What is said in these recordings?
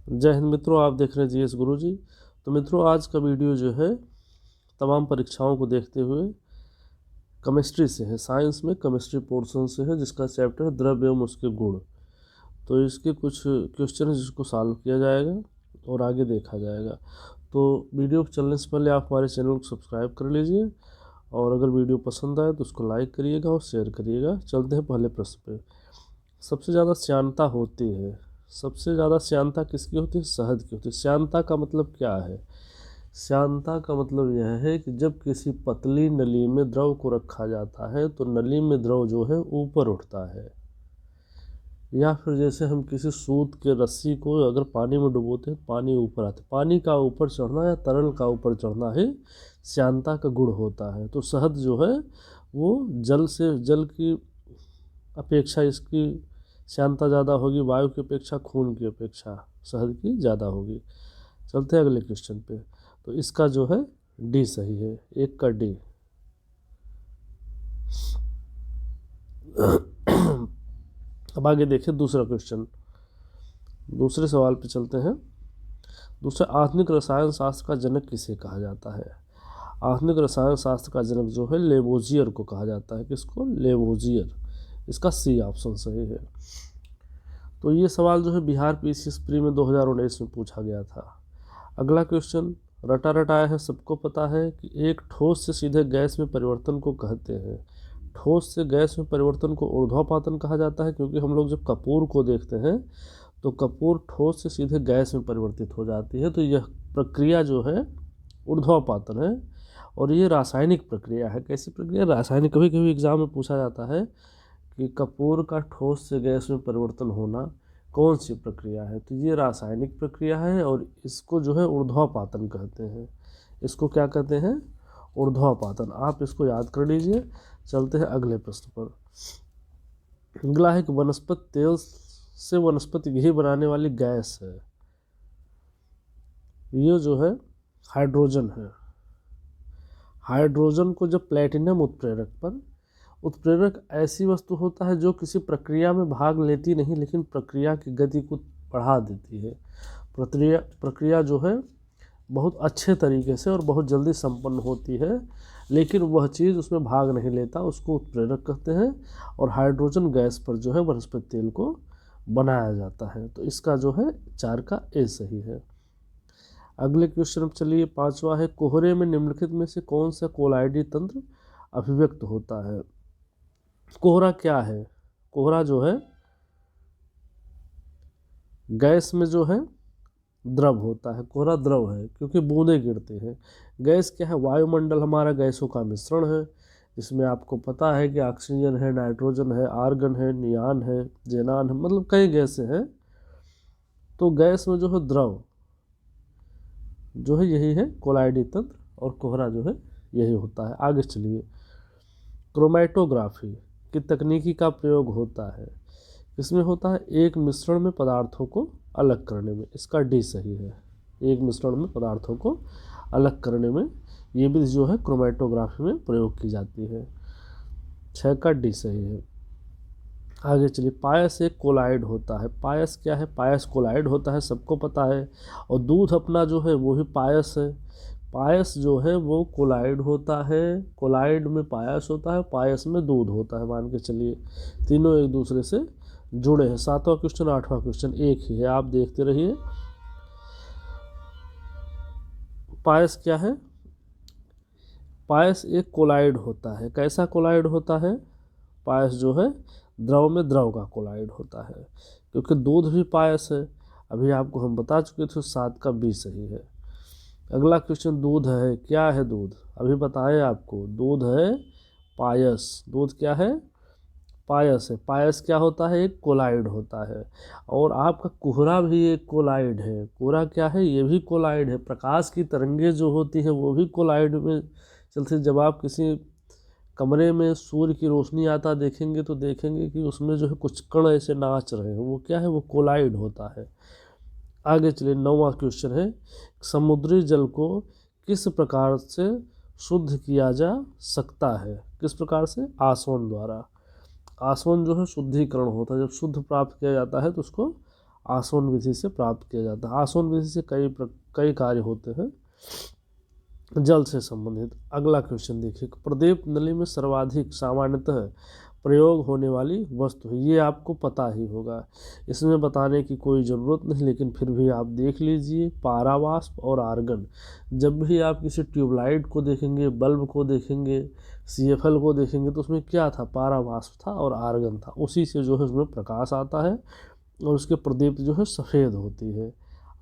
जय हिंद मित्रों, आप देख रहे हैं जीएस गुरुजी। तो मित्रों, आज का वीडियो जो है तमाम परीक्षाओं को देखते हुए केमिस्ट्री से है। साइंस में केमिस्ट्री पोर्शन से है, जिसका चैप्टर है द्रव्य एवं उसके गुण। तो इसके कुछ क्वेश्चन है जिसको सॉल्व किया जाएगा और आगे देखा जाएगा। तो वीडियो चलने से पहले आप हमारे चैनल को सब्सक्राइब कर लीजिए, और अगर वीडियो पसंद आए तो उसको लाइक करिएगा और शेयर करिएगा। चलते हैं पहले प्रश्न पे। सबसे ज़्यादा श्यानता होती है, सबसे ज़्यादा श्यानता किसकी होती है? शहद की होती है। श्यानता का मतलब क्या है? श्यानता का मतलब यह है कि जब किसी पतली नली में द्रव को रखा जाता है तो नली में द्रव जो है ऊपर उठता है, या फिर जैसे हम किसी सूत के रस्सी को अगर पानी में डुबोते हैं पानी ऊपर आता है। पानी का ऊपर चढ़ना या तरल का ऊपर चढ़ना ही श्यानता का गुण होता है। तो शहद जो है वो जल की अपेक्षा इसकी श्यानता ज़्यादा होगी, वायु की अपेक्षा, खून की अपेक्षा शहद की ज़्यादा होगी। चलते हैं अगले क्वेश्चन पे। तो इसका जो है डी सही है, एक का डी। अब आगे देखिए दूसरा क्वेश्चन, दूसरे सवाल पे चलते हैं। दूसरा, आधुनिक रसायन शास्त्र का जनक किसे कहा जाता है? आधुनिक रसायन शास्त्र का जनक जो है लेवोजियर को कहा जाता है। किसको? लेवोजियर। इसका सी ऑप्शन सही है। तो ये सवाल जो है बिहार पीसीएस प्री में 2019 में पूछा गया था। अगला क्वेश्चन रटा रटाया है, सबको पता है कि एक ठोस से सीधे गैस में परिवर्तन को कहते हैं। ठोस से गैस में परिवर्तन को ऊर्ध्वपातन कहा जाता है, क्योंकि हम लोग जब कपूर को देखते हैं तो कपूर ठोस से सीधे गैस में परिवर्तित हो जाती है। तो यह प्रक्रिया जो है ऊर्ध्वपातन है, और ये रासायनिक प्रक्रिया है। कैसी प्रक्रिया? रासायनिक। कभी कभी एग्जाम में पूछा जाता है कि कपूर का ठोस से गैस में परिवर्तन होना कौन सी प्रक्रिया है? तो ये रासायनिक प्रक्रिया है, और इसको जो है ऊर्ध्वपातन कहते हैं। इसको क्या कहते हैं? ऊर्ध्वपातन। आप इसको याद कर लीजिए। चलते हैं अगले प्रश्न पर। अगला है कि वनस्पति तेल से वनस्पति घी बनाने वाली गैस है, ये जो है हाइड्रोजन है। हाइड्रोजन को जब प्लेटिनम उत्प्रेरक ऐसी वस्तु होता है जो किसी प्रक्रिया में भाग लेती नहीं, लेकिन प्रक्रिया की गति को बढ़ा देती है। प्रक्रिया जो है बहुत अच्छे तरीके से और बहुत जल्दी संपन्न होती है, लेकिन वह चीज़ उसमें भाग नहीं लेता, उसको उत्प्रेरक कहते हैं। और हाइड्रोजन गैस पर जो है वनस्पति तेल को बनाया जाता है। तो इसका जो है 4 का ए सही है। अगले क्वेश्चन चलिए, पांचवा है, कोहरे में निम्नलिखित में से कौन सा कोलाइडी तंत्र अभिव्यक्त होता है? कोहरा क्या है? कोहरा जो है गैस में जो है द्रव होता है। कोहरा द्रव है क्योंकि बूंदें गिरती हैं। गैस क्या है? वायुमंडल हमारा गैसों का मिश्रण है, जिसमें आपको पता है कि ऑक्सीजन है, नाइट्रोजन है, आर्गन है, नियान है, जेनान है, मतलब कई गैसें हैं। तो गैस में जो है द्रव जो है यही है कोलाइडी तंत्र, और कोहरा जो है यही होता है। आगे चलिए, क्रोमैटोग्राफी की तकनीकी का प्रयोग होता है। इसमें होता है एक मिश्रण में पदार्थों को अलग करने में। इसका डी सही है, एक मिश्रण में पदार्थों को अलग करने में ये विधि जो है क्रोमैटोग्राफी में प्रयोग की जाती है। 6 का डी सही है। आगे चलिए, पायस एक कोलाइड होता है। पायस क्या है? पायस कोलाइड होता है, सबको पता है। और दूध अपना जो है वो ही पायस है। पायस जो है वो कोलाइड होता है, कोलाइड में पायस होता है, पायस में दूध होता है। मान के चलिए तीनों एक दूसरे से जुड़े हैं। 7वां क्वेश्चन 8वां क्वेश्चन एक ही है, आप देखते रहिए। पायस क्या है? पायस एक कोलाइड होता है। कैसा कोलाइड होता है? पायस जो है द्रव में द्रव का कोलाइड होता है, क्योंकि दूध भी पायस है। अभी आपको हम बता चुके थे। 7 का बी सही है। अगला क्वेश्चन, दूध है क्या है? दूध अभी बताए आपको, दूध है पायस। दूध क्या है? पायस है। पायस क्या होता है? एक कोलाइड होता है। और आपका कोहरा भी एक कोलाइड है। कोहरा क्या है? ये भी कोलाइड है। प्रकाश की तरंगें जो होती है वो भी कोलाइड में चलती। जब आप किसी कमरे में सूर्य की रोशनी आता देखेंगे तो देखेंगे कि उसमें जो है कुछ कण ऐसे नाच रहे हैं, वो क्या है? वो कोलाइड होता है। आगे चलिए, 9वां क्वेश्चन है, समुद्री जल को किस प्रकार से शुद्ध किया जा सकता है? किस प्रकार से? आसवन द्वारा। आसवन जो है शुद्धिकरण होता है। जब शुद्ध प्राप्त किया जाता है तो उसको आसवन विधि से प्राप्त किया जाता है। आसवन विधि से कई कार्य होते हैं जल से संबंधित। अगला क्वेश्चन देखिए, प्रदीप नली में सर्वाधिक सामान्यतः प्रयोग होने वाली वस्तु है। ये आपको पता ही होगा, इसमें बताने की कोई ज़रूरत नहीं, लेकिन फिर भी आप देख लीजिए, पारावाष्प और आर्गन। जब भी आप किसी ट्यूबलाइट को देखेंगे, बल्ब को देखेंगे, CFL को देखेंगे, तो उसमें क्या था, पारावाष्प था और आर्गन था। उसी से जो है उसमें प्रकाश आता है और उसके प्रदीप्त जो है सफ़ेद होती है।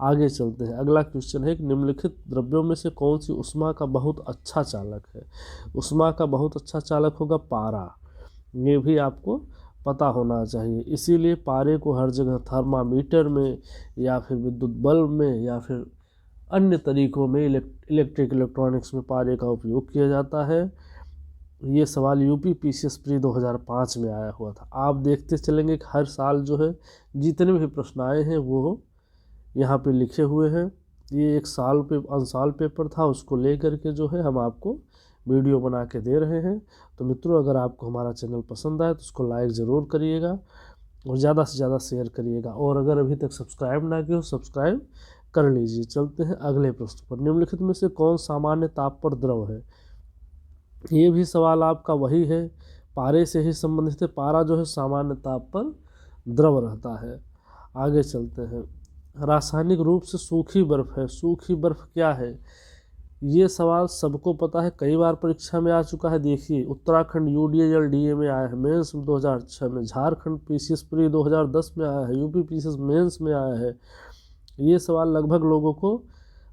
आगे चलते हैं। अगला क्वेश्चन है कि निम्नलिखित द्रव्यों में से कौन सी ऊष्मा का बहुत अच्छा चालक है। ऊष्मा का बहुत अच्छा चालक होगा पारा। ये भी आपको पता होना चाहिए, इसीलिए पारे को हर जगह थर्मामीटर में या फिर विद्युत बल्ब में या फिर अन्य तरीकों में इलेक्ट्रॉनिक्स में पारे का उपयोग किया जाता है। ये सवाल यूपी PCS प्री 2005 में आया हुआ था। आप देखते चलेंगे कि हर साल जो है जितने भी प्रश्न आए हैं वो यहाँ पे लिखे हुए हैं। ये एक साल पेपर था, उसको लेकर के जो है हम आपको वीडियो बना के दे रहे हैं। तो मित्रों, अगर आपको हमारा चैनल पसंद आए तो उसको लाइक ज़रूर करिएगा और ज़्यादा से ज़्यादा शेयर करिएगा, और अगर अभी तक सब्सक्राइब ना किया हो सब्सक्राइब कर लीजिए। चलते हैं अगले प्रश्न पर। निम्नलिखित में से कौन सामान्य ताप पर द्रव है। ये भी सवाल आपका वही है, पारे से ही संबंधित है। पारा जो है सामान्य ताप पर द्रव रहता है। आगे चलते हैं। रासायनिक रूप से सूखी बर्फ है। सूखी बर्फ क्या है, ये सवाल सबको पता है, कई बार परीक्षा में आ चुका है। देखिए, उत्तराखंड UDL DA में आया है, मेंस 2006 में। झारखंड PCS प्री 2010 में आया है, यूपी PCS मेंस में आया है। ये सवाल लगभग लोगों को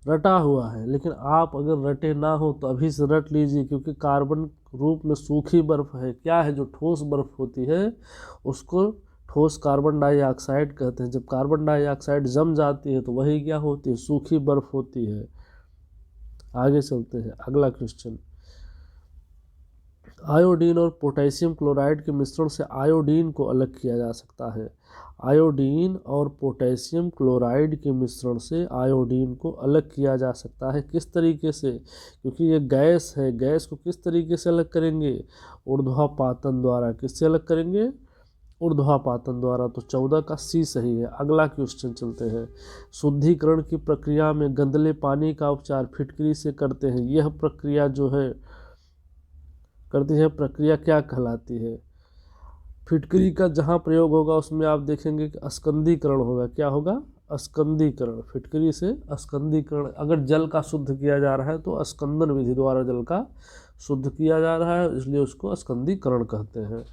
रटा हुआ है, लेकिन आप अगर रटे ना हो तो अभी से रट लीजिए, क्योंकि कार्बन रूप में सूखी बर्फ है। क्या है, जो ठोस बर्फ होती है उसको ठोस कार्बन डाइऑक्साइड कहते हैं। जब कार्बन डाइऑक्साइड जम जाती है तो वही क्या होती है, सूखी बर्फ होती है। आगे चलते हैं। अगला क्वेश्चन, आयोडीन और पोटेशियम क्लोराइड के मिश्रण से आयोडीन को अलग किया जा सकता है। आयोडीन और पोटेशियम क्लोराइड के मिश्रण से आयोडीन को अलग किया जा सकता है। किस तरीके से, क्योंकि ये गैस है, गैस को किस तरीके से अलग करेंगे, ऊर्ध्वापातन द्वारा। किससे अलग करेंगे, ऊर्ध्वापातन द्वारा। तो 14 का C सही है। अगला क्वेश्चन चलते हैं। शुद्धिकरण की प्रक्रिया में गंदले पानी का उपचार फिटकरी से करते हैं। यह प्रक्रिया जो है करती है, प्रक्रिया क्या कहलाती है। फिटकरी का जहाँ प्रयोग होगा उसमें आप देखेंगे कि अस्कंदीकरण होगा। क्या होगा, अस्कंदीकरण। फिटकरी से अस्कंदीकरण। अगर जल का शुद्ध किया जा रहा है तो अस्कंदन विधि द्वारा जल का शुद्ध किया जा रहा है, इसलिए उसको अस्कंदीकरण कहते हैं।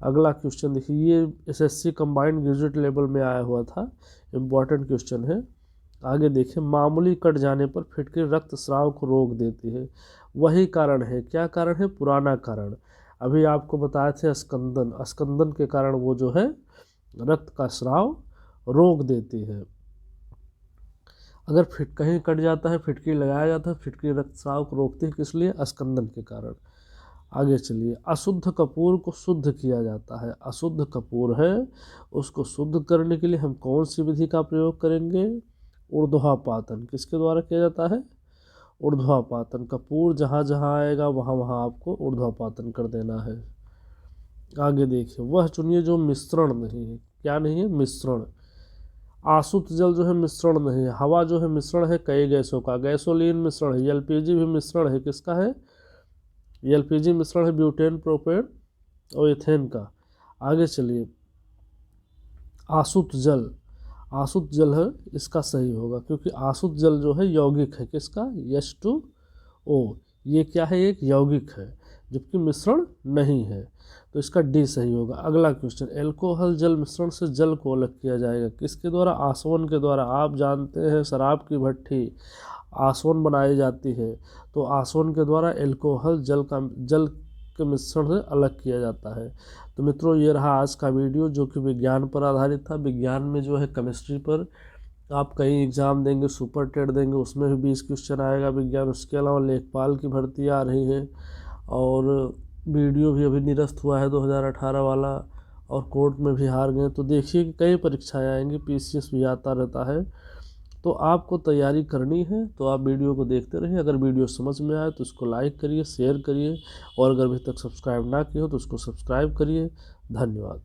अगला क्वेश्चन देखिए, ये SSC कंबाइंड ग्रेजुएट लेवल में आया हुआ था, इम्पॉर्टेंट क्वेश्चन है। आगे देखिए, मामूली कट जाने पर फिटकरी रक्त स्राव को रोक देती है। वही कारण है, क्या कारण है, पुराना कारण। अभी आपको बताए थे अस्कंदन। अस्कंदन के कारण वो जो है रक्त का स्राव रोक देती है। अगर कहीं कट जाता है, फिटकरी लगाया जाता है, फिटकरी रक्त स्राव को रोकती है, किस लिए, अस्कंदन के कारण। आगे चलिए, अशुद्ध कपूर को शुद्ध किया जाता है। अशुद्ध कपूर है, उसको शुद्ध करने के लिए हम कौन सी विधि का प्रयोग करेंगे, ऊर्ध्वापातन। किसके द्वारा किया जाता है, ऊर्ध्वापातन। कपूर जहाँ जहाँ आएगा वहाँ वहाँ आपको ऊर्ध्वापातन कर देना है। आगे देखिए, वह चुनिए जो मिश्रण नहीं है। क्या नहीं है, मिश्रण। आसुत जल जो है मिश्रण नहीं है। हवा जो है मिश्रण है कई गैसों का। गैसोलीन मिश्रण है। LPG भी मिश्रण है। किसका है, LPG मिश्रण है ब्यूटेन, प्रोपेन और एथेन का। आगे चलिए, आसुत जल। आसुत जल है, इसका सही होगा, क्योंकि आसुत जल जो है यौगिक है। किसका, H2O। ये क्या है, एक यौगिक है, जबकि मिश्रण नहीं है, तो इसका D सही होगा। अगला क्वेश्चन, एल्कोहल जल मिश्रण से जल को अलग किया जाएगा। किसके द्वारा, आसवन के द्वारा। आप जानते हैं शराब की भट्टी आसवन बनाई जाती है, तो आसवन के द्वारा एल्कोहल जल के मिश्रण से अलग किया जाता है। तो मित्रों, ये रहा आज का वीडियो, जो कि विज्ञान पर आधारित था। विज्ञान में जो है केमिस्ट्री पर आप कई एग्ज़ाम देंगे, सुपर टेट देंगे, उसमें भी 20 क्वेश्चन आएगा विज्ञान। उसके अलावा लेखपाल की भर्ती आ रही है, और वीडियो भी अभी निरस्त हुआ है 2018 वाला, और कोर्ट में भी हार गए। तो देखिए कि कई परीक्षाएँ आएंगी, PCS भी आता रहता है, तो आपको तैयारी करनी है। तो आप वीडियो को देखते रहिए। अगर वीडियो समझ में आए तो उसको लाइक करिए, शेयर करिए, और अगर अभी तक सब्सक्राइब ना किया हो तो उसको सब्सक्राइब करिए। धन्यवाद।